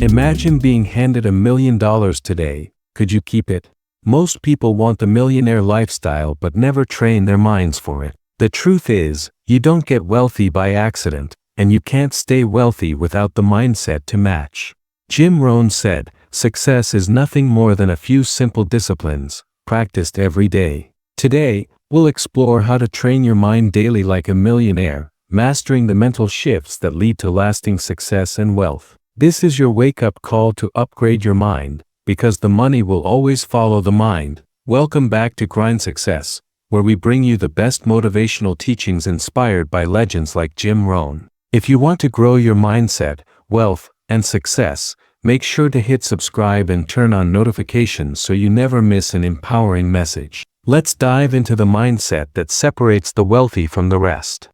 Imagine being handed $1 million today. Could you keep it? Most people want the millionaire lifestyle but never train their minds for it. The truth is, you don't get wealthy by accident, and you can't stay wealthy without the mindset to match. Jim Rohn said, "Success is nothing more than a few simple disciplines, practiced every day." Today, we'll explore how to train your mind daily like a millionaire, mastering the mental shifts that lead to lasting success and wealth. This is your wake-up call to upgrade your mind, because the money will always follow the mind. Welcome back to Grind Success, where we bring you the best motivational teachings inspired by legends like Jim Rohn. If you want to grow your mindset, wealth, and success, make sure to hit subscribe and turn on notifications so you never miss an empowering message. Let's dive into the mindset that separates the wealthy from the rest.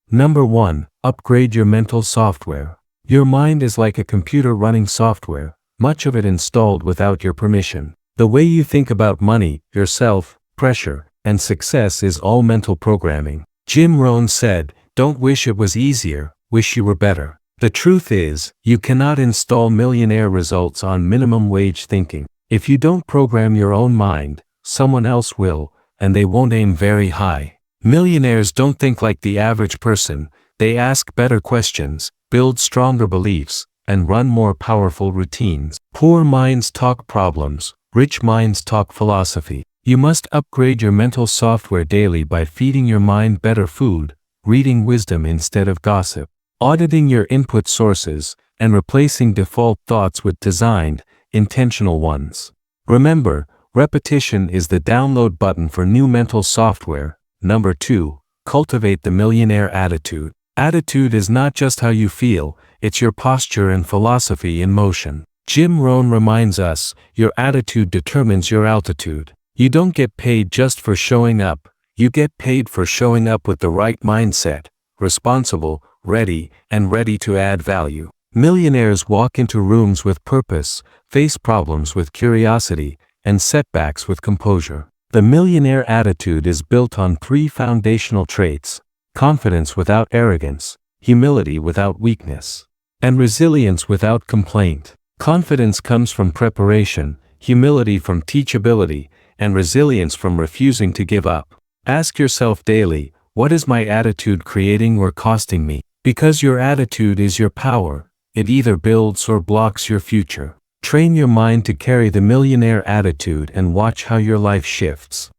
Number 1. Upgrade your mental software. Your mind is like a computer running software, much of it installed without your permission. The way you think about money, yourself, pressure, and success is all mental programming. Jim Rohn said, "Don't wish it was easier, wish you were better." The truth is, you cannot install millionaire results on minimum wage thinking. If you don't program your own mind, someone else will, and they won't aim very high. Millionaires don't think like the average person. They ask better questions, build stronger beliefs, and run more powerful routines. Poor minds talk problems, rich minds talk philosophy. You must upgrade your mental software daily by feeding your mind better food, reading wisdom instead of gossip, auditing your input sources, and replacing default thoughts with designed, intentional ones. Remember, repetition is the download button for new mental software. Number 2. Cultivate the millionaire attitude. Attitude is not just how you feel, it's your posture and philosophy in motion. Jim Rohn reminds us, your attitude determines your altitude. You don't get paid just for showing up, you get paid for showing up with the right mindset, responsible, ready to add value. Millionaires walk into rooms with purpose, face problems with curiosity, and setbacks with composure. The millionaire attitude is built on 3 foundational traits: confidence without arrogance, humility without weakness, and resilience without complaint. Confidence comes from preparation, humility from teachability, and resilience from refusing to give up. Ask yourself daily, what is my attitude creating or costing me? Because your attitude is your power, it either builds or blocks your future. Train your mind to carry the millionaire attitude and watch how your life shifts.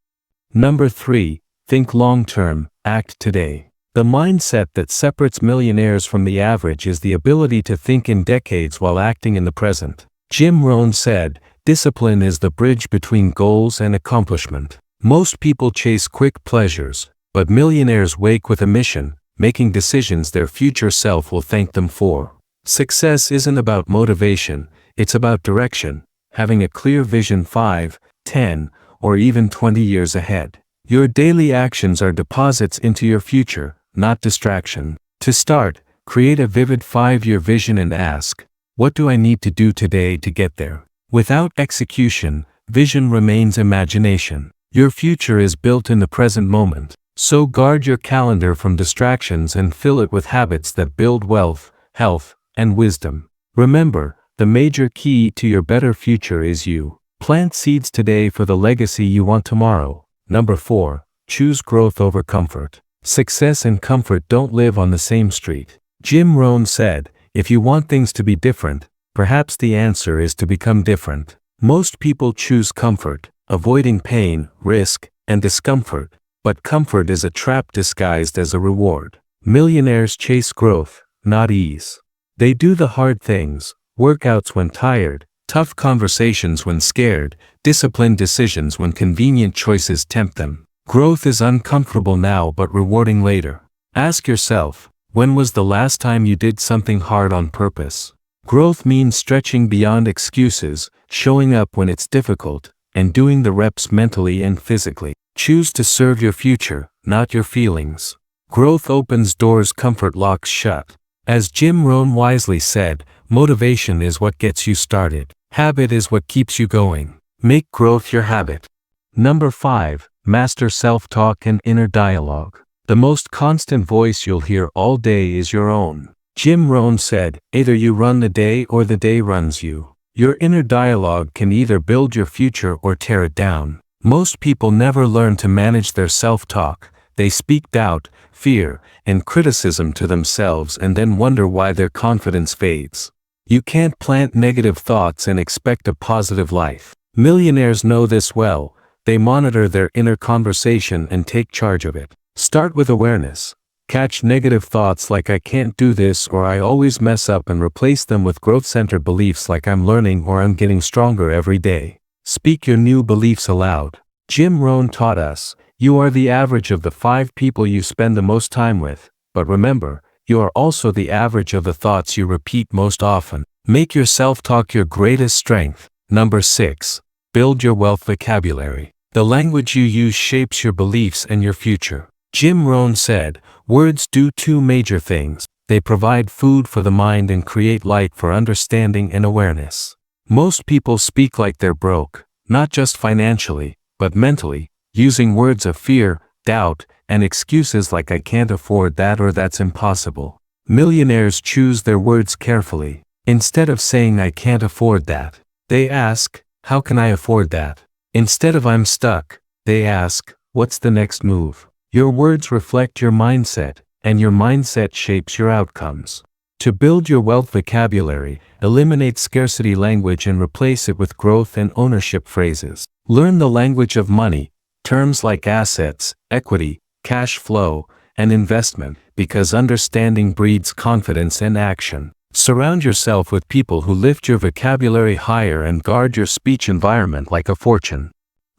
Number 3. Think long-term, act today. The mindset that separates millionaires from the average is the ability to think in decades while acting in the present. Jim Rohn said, "Discipline is the bridge between goals and accomplishment." Most people chase quick pleasures, but millionaires wake with a mission, making decisions their future self will thank them for. Success isn't about motivation, it's about direction, having a clear vision 5, 10, or even 20 years ahead. Your daily actions are deposits into your future, not distraction. To start, create a vivid 5-year vision and ask, what do I need to do today to get there? Without execution, vision remains imagination. Your future is built in the present moment. So guard your calendar from distractions and fill it with habits that build wealth, health, and wisdom. Remember, the major key to your better future is you. Plant seeds today for the legacy you want tomorrow. Number 4. Choose growth over comfort. Success and comfort don't live on the same street. Jim Rohn said, if you want things to be different, perhaps the answer is to become different. Most people choose comfort, avoiding pain, risk, and discomfort, but comfort is a trap disguised as a reward. Millionaires chase growth, not ease. They do the hard things, workouts when tired, tough conversations when scared, disciplined decisions when convenient choices tempt them. Growth is uncomfortable now but rewarding later. Ask yourself, when was the last time you did something hard on purpose? Growth means stretching beyond excuses, showing up when it's difficult, and doing the reps mentally and physically. Choose to serve your future, not your feelings. Growth opens doors comfort locks shut. As Jim Rohn wisely said, motivation is what gets you started. Habit is what keeps you going. Make growth your habit. Number 5. Master self-talk and inner dialogue. The most constant voice you'll hear all day is your own. Jim Rohn said, either you run the day or the day runs you. Your inner dialogue can either build your future or tear it down. Most people never learn to manage their self-talk. They speak doubt, fear, and criticism to themselves and then wonder why their confidence fades. You can't plant negative thoughts and expect a positive life. Millionaires know this well. They monitor their inner conversation and take charge of it. Start with awareness. Catch negative thoughts like I can't do this or I always mess up and replace them with growth-centered beliefs like I'm learning or I'm getting stronger every day. Speak your new beliefs aloud. Jim Rohn taught us, you are the average of the 5 people you spend the most time with, but remember, you are also the average of the thoughts you repeat most often. Make your self-talk your greatest strength. Number 6. Build your wealth vocabulary. The language you use shapes your beliefs and your future. Jim Rohn said, words do 2 major things. They provide food for the mind and create light for understanding and awareness. Most people speak like they're broke, not just financially, but mentally, using words of fear, doubt, and excuses like I can't afford that or that's impossible. Millionaires choose their words carefully. Instead of saying I can't afford that, they ask, how can I afford that? Instead of I'm stuck, they ask, what's the next move? Your words reflect your mindset, and your mindset shapes your outcomes. To build your wealth vocabulary, eliminate scarcity language and replace it with growth and ownership phrases. Learn the language of money, terms like assets, equity, cash flow, and investment, because understanding breeds confidence and action. Surround yourself with people who lift your vocabulary higher and guard your speech environment like a fortune.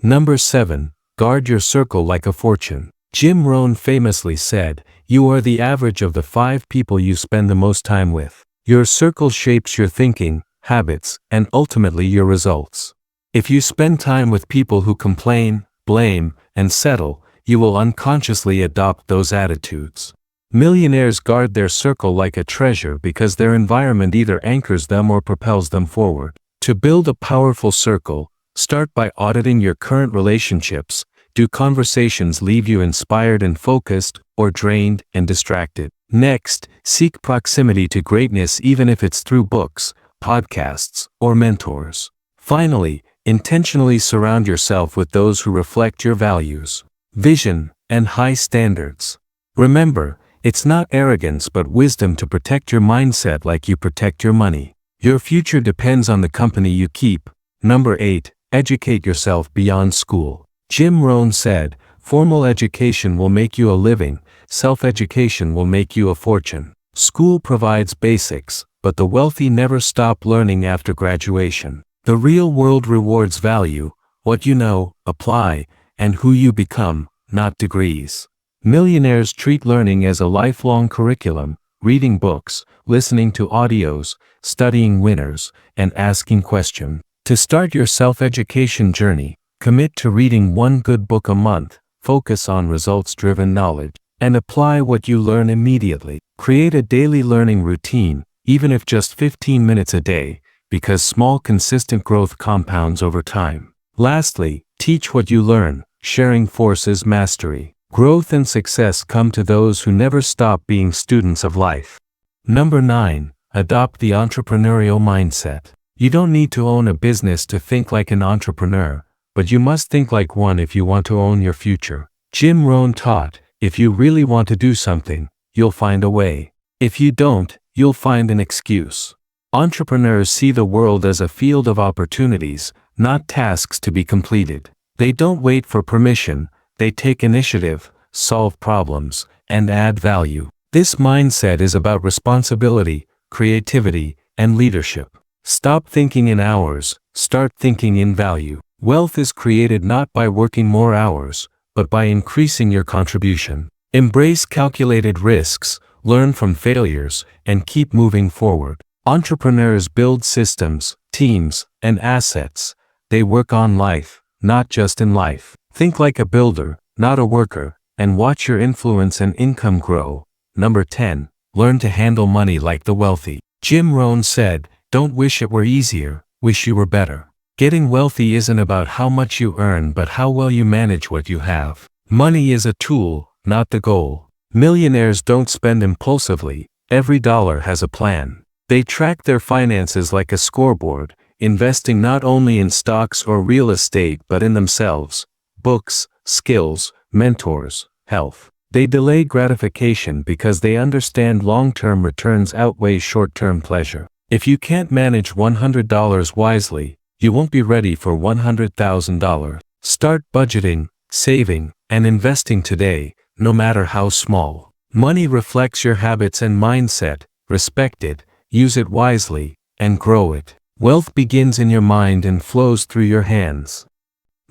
Number 7. Guard your circle like a fortune. Jim Rohn famously said, you are the average of the 5 people you spend the most time with. Your circle shapes your thinking, habits, and ultimately your results. If you spend time with people who complain, blame, and settle, you will unconsciously adopt those attitudes. Millionaires guard their circle like a treasure because their environment either anchors them or propels them forward. To build a powerful circle, start by auditing your current relationships. Do conversations leave you inspired and focused, or drained and distracted? Next, seek proximity to greatness even if it's through books, podcasts, or mentors. Finally, intentionally surround yourself with those who reflect your values, vision, and high standards. Remember, it's not arrogance but wisdom to protect your mindset like you protect your money. Your future depends on the company you keep. Number 8. Educate yourself beyond school. Jim Rohn said, formal education will make you a living, self-education will make you a fortune. School provides basics, but the wealthy never stop learning after graduation. The real world rewards value, what you know, apply, and who you become, not degrees. Millionaires treat learning as a lifelong curriculum, reading books, listening to audios, studying winners, and asking questions. To start your self-education journey, commit to reading 1 good book a month, focus on results-driven knowledge, and apply what you learn immediately. Create a daily learning routine, even if just 15 minutes a day, because small consistent growth compounds over time. Lastly, teach what you learn. Sharing forces mastery. Growth and success come to those who never stop being students of life. Number 9. Adopt the entrepreneurial mindset. You don't need to own a business to think like an entrepreneur, but you must think like one if you want to own your future. Jim Rohn taught, if you really want to do something, you'll find a way. If you don't, you'll find an excuse. Entrepreneurs see the world as a field of opportunities, not tasks to be completed. They don't wait for permission, they take initiative, solve problems, and add value. This mindset is about responsibility, creativity, and leadership. Stop thinking in hours, start thinking in value. Wealth is created not by working more hours, but by increasing your contribution. Embrace calculated risks, learn from failures, and keep moving forward. Entrepreneurs build systems, teams, and assets. They work on life, not just in life. Think like a builder, not a worker, and watch your influence and income grow. Number 10. Learn to handle money like the wealthy. Jim Rohn said, don't wish it were easier, wish you were better. Getting wealthy isn't about how much you earn but how well you manage what you have. Money is a tool, not the goal. Millionaires don't spend impulsively, Every dollar has a plan. They track their finances like a scoreboard, investing not only in stocks or real estate but in themselves, books, skills, mentors, health. They delay gratification because they understand long-term returns outweigh short-term pleasure. If you can't manage $100 wisely, you won't be ready for $100,000. Start budgeting, saving, and investing today, no matter how small. Money reflects your habits and mindset. Respect it, use it wisely, and grow it. Wealth begins in your mind and flows through your hands.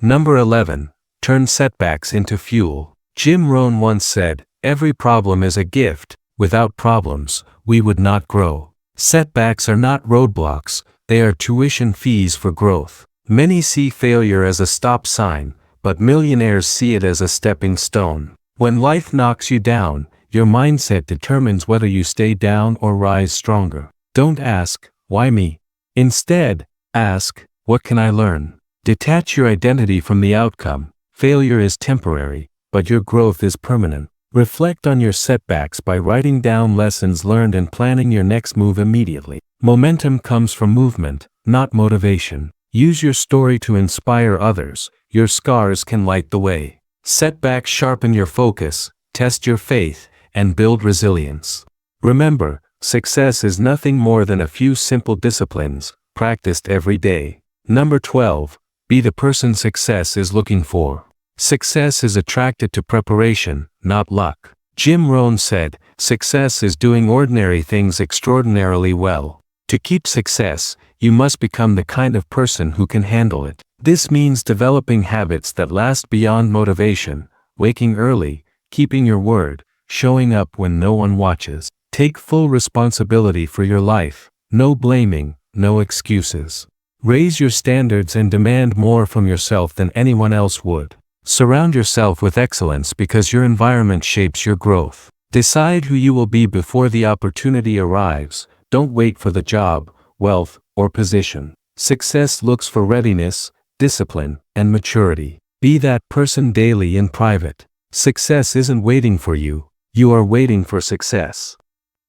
Number 11. Turn setbacks into fuel. Jim Rohn once said, "Every problem is a gift. Without problems, we would not grow." Setbacks are not roadblocks, they are tuition fees for growth. Many see failure as a stop sign, but millionaires see it as a stepping stone. When life knocks you down, your mindset determines whether you stay down or rise stronger. Don't ask, "Why me?" Instead, ask, "What can I learn?" Detach your identity from the outcome. Failure is temporary, but your growth is permanent. Reflect on your setbacks by writing down lessons learned and planning your next move immediately. Momentum comes from movement, not motivation. Use your story to inspire others. Your scars can light the way. Setbacks sharpen your focus, test your faith, and build resilience. Remember, success is nothing more than a few simple disciplines, practiced every day. Number 12. Be the person success is looking for. Success is attracted to preparation, not luck. Jim Rohn said, "Success is doing ordinary things extraordinarily well." To keep success, you must become the kind of person who can handle it. This means developing habits that last beyond motivation, waking early, keeping your word, showing up when no one watches. Take full responsibility for your life. No blaming, no excuses. Raise your standards and demand more from yourself than anyone else would. Surround yourself with excellence because your environment shapes your growth. Decide who you will be before the opportunity arrives. Don't wait for the job, wealth, or position. Success looks for readiness, discipline, and maturity. Be that person daily in private. Success isn't waiting for you, you are waiting for success.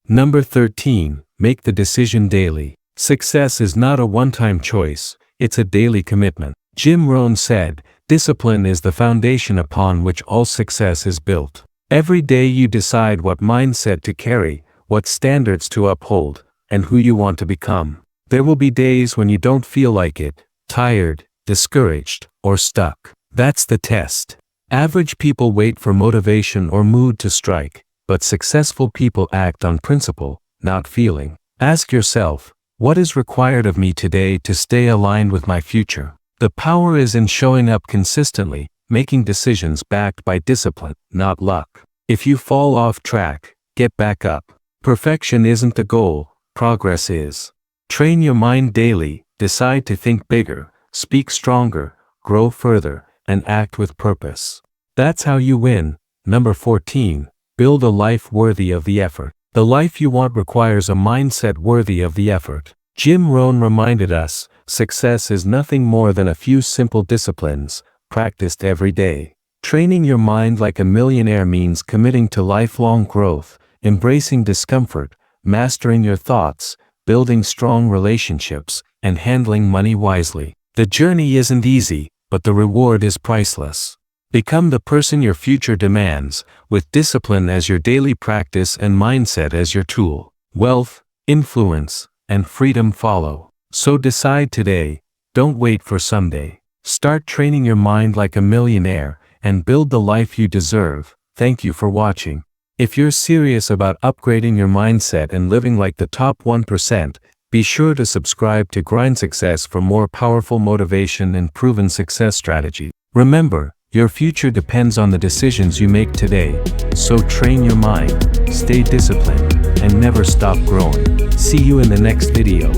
Number 13. Make the decision daily. Success is not a one-time choice, it's a daily commitment. Jim Rohn said, "Discipline is the foundation upon which all success is built." Every day you decide what mindset to carry, what standards to uphold, and who you want to become. There will be days when you don't feel like it, tired, discouraged, or stuck. That's the test. Average people wait for motivation or mood to strike, but successful people act on principle, not feeling. Ask yourself, what is required of me today to stay aligned with my future? The power is in showing up consistently, making decisions backed by discipline, not luck. If you fall off track, get back up. Perfection isn't the goal, progress is. Train your mind daily, decide to think bigger, speak stronger, grow further, and act with purpose. That's how you win. Number 14. Build a life worthy of the effort. The life you want requires a mindset worthy of the effort. Jim Rohn reminded us, success is nothing more than a few simple disciplines, practiced every day. Training your mind like a millionaire means committing to lifelong growth, embracing discomfort, mastering your thoughts, building strong relationships, and handling money wisely. The journey isn't easy, but the reward is priceless. Become the person your future demands, with discipline as your daily practice and mindset as your tool. Wealth, influence, and freedom follow. So decide today, don't wait for someday. Start training your mind like a millionaire, and build the life you deserve. Thank you for watching. If you're serious about upgrading your mindset and living like the top 1%, be sure to subscribe to Grind Success for more powerful motivation and proven success strategies. Remember, your future depends on the decisions you make today, so train your mind, stay disciplined, and never stop growing. See you in the next video.